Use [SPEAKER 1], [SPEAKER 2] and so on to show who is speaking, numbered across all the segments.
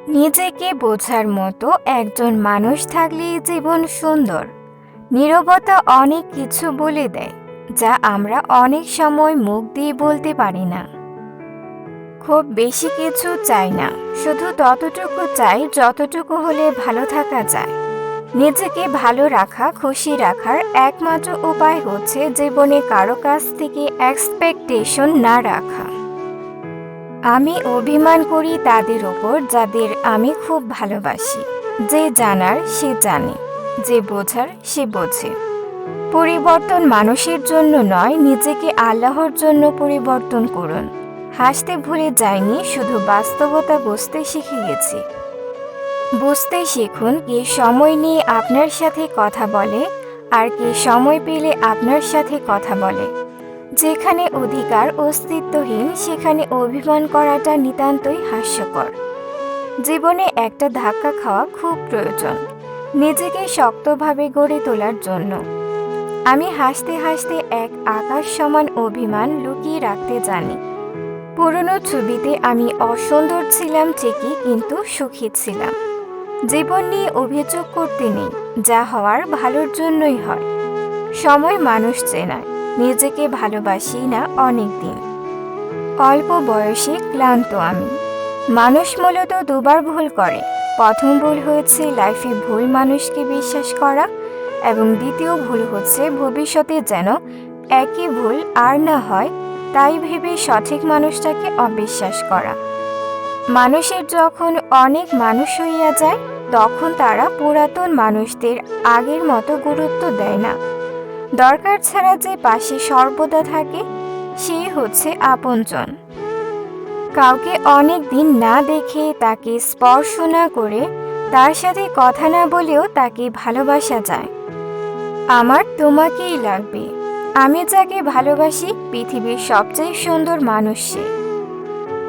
[SPEAKER 1] নিজেকে বোঝার মতো একজন মানুষ থাকলেই জীবন সুন্দর। নীরবতা অনেক কিছু বলে দেয়, যা আমরা অনেক সময় মুখ দিয়ে বলতে পারি না। খুব বেশি কিছু চাই না, শুধু ততটুকু চাই যতটুকু হলে ভালো থাকা যায়। নিজেকে ভালো রাখা, খুশি রাখার একমাত্র উপায় হচ্ছে জীবনে কারো কাছ থেকে এক্সপেকটেশন না রাখা। আমি অভিমান করি তাদের ওপর যাদের আমি খুব ভালোবাসি। যে জানার সে জানে, যে বোঝার সে বোঝে। পরিবর্তন মানুষের জন্য নয়, নিজেকে আল্লাহর জন্য পরিবর্তন করুন। হাসতে ভুলে যাইনি, শুধু বাস্তবতা বুঝতে শিখে গেছি। বুঝতে শিখুন কে সময় নিয়ে আপনার সাথে কথা বলে আর কে সময় পেলে আপনার সাথে কথা বলে। যেখানে অধিকার অস্তিত্বহীন, সেখানে অভিমান করাটা নিতান্তই হাস্যকর। জীবনে একটা ধাক্কা খাওয়া খুব প্রয়োজন, নিজেকে শক্তভাবে গড়ে তোলার জন্য। আমি হাসতে হাসতে এক আকাশ সমান অভিমান লুকিয়ে রাখতে জানি। পুরনো ছবিতে আমি অসুন্দর ছিলাম ঠিকই, কিন্তু সুখী ছিলাম। জীবন নিয়ে অভিযোগ করতে নেই, যা হওয়ার ভালোর জন্যই হয়। সময় মানুষ চেনায়, নিজেকে ভালোবাসি না অনেক দিন। অল্প বয়সে ক্লান্ত আমি। মানুষ মূলত দুবার ভুল করে। প্রথম ভুল হয়েছে লাইফে ভুল মানুষকে বিশ্বাস করা, এবং দ্বিতীয় ভুল হচ্ছে ভবিষ্যতে যেন একই ভুল আর না হয় তাই ভেবে সঠিক মানুষটাকে অবিশ্বাস করা। মানুষের যখন অনেক মানুষ হইয়া যায়, তখন তারা পুরাতন মানুষদের আগের মতো গুরুত্ব দেয় না। দরকার ছাড়া যে পাশে সর্বদা থাকে, সে হচ্ছে আপনজন। কাউকে অনেক দিন না দেখে, তাকে স্পর্শ না করে, তার সাথে কথা না বলেও তাকে ভালোবাসা যায়। আমার তোমাকেই লাগবে। আমি যাকে ভালোবাসি, পৃথিবীর সবচেয়ে সুন্দর মানুষ সে।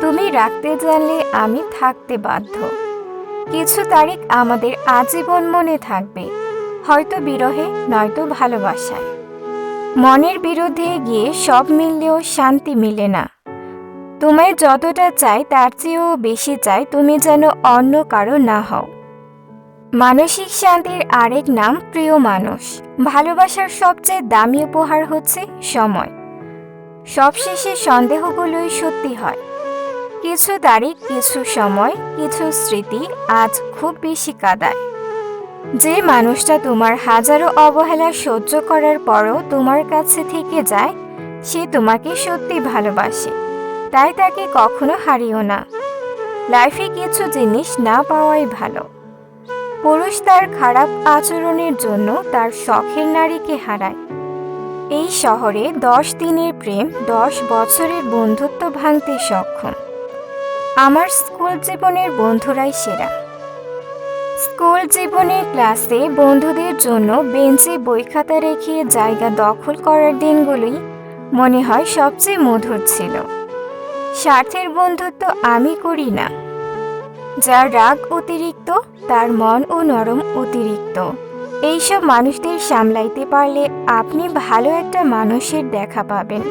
[SPEAKER 1] তুমি রাখতে জানলে আমি থাকতে বাধ্য। কিছু তারিখ আমাদের আজীবন মনে থাকবে, হয়তো বিরহে, নয়তো ভালোবাসায়। মনের বিরুদ্ধে গিয়ে সব মিললেও শান্তি মিলে না। তোমায় যতটা চাই তার চেয়েও বেশি চাই তুমি যেন অন্য কারো না হও। মানসিক শান্তির আরেক নাম প্রিয় মানুষ। ভালোবাসার সবচেয়ে দামি উপহার হচ্ছে সময়। সবশেষে সন্দেহগুলোই সত্যি হয়। কিছু তারিখ, কিছু সময়, কিছু স্মৃতি আজ খুব বেশি কাঁদায়। যে মানুষটা তোমার হাজারো অবহেলা সহ্য করার পরও তোমার কাছে থেকে যায়, সে তোমাকে সত্যি ভালোবাসে। তাই তাকে কখনো হারিও না। লাইফে কিছু জিনিস না পাওয়াই ভালো। পুরুষ তার খারাপ আচরণের জন্য তার শখের নারীকে হারায়। এই শহরে 10 দিনের প্রেম 10 বছরের বন্ধুত্ব ভাঙতে সক্ষম। আমার স্কুল জীবনের বন্ধুরাই সেরা। স্কুল জীবনের ক্লাসে বন্ধুদের জন্য বেঞ্চে বই খাতা রেখে জায়গা দখল করার দিনগুলোই মনে হয় সবচেয়ে মধুর ছিল। স্বার্থের বন্ধুত্ব আমি করি না। যার রাগ অতিরিক্ত, তার মন ও নরম অতিরিক্ত। এইসব মানুষদের সামলাইতে পারলে আপনি ভালো একটা মানুষের দেখা পাবেন।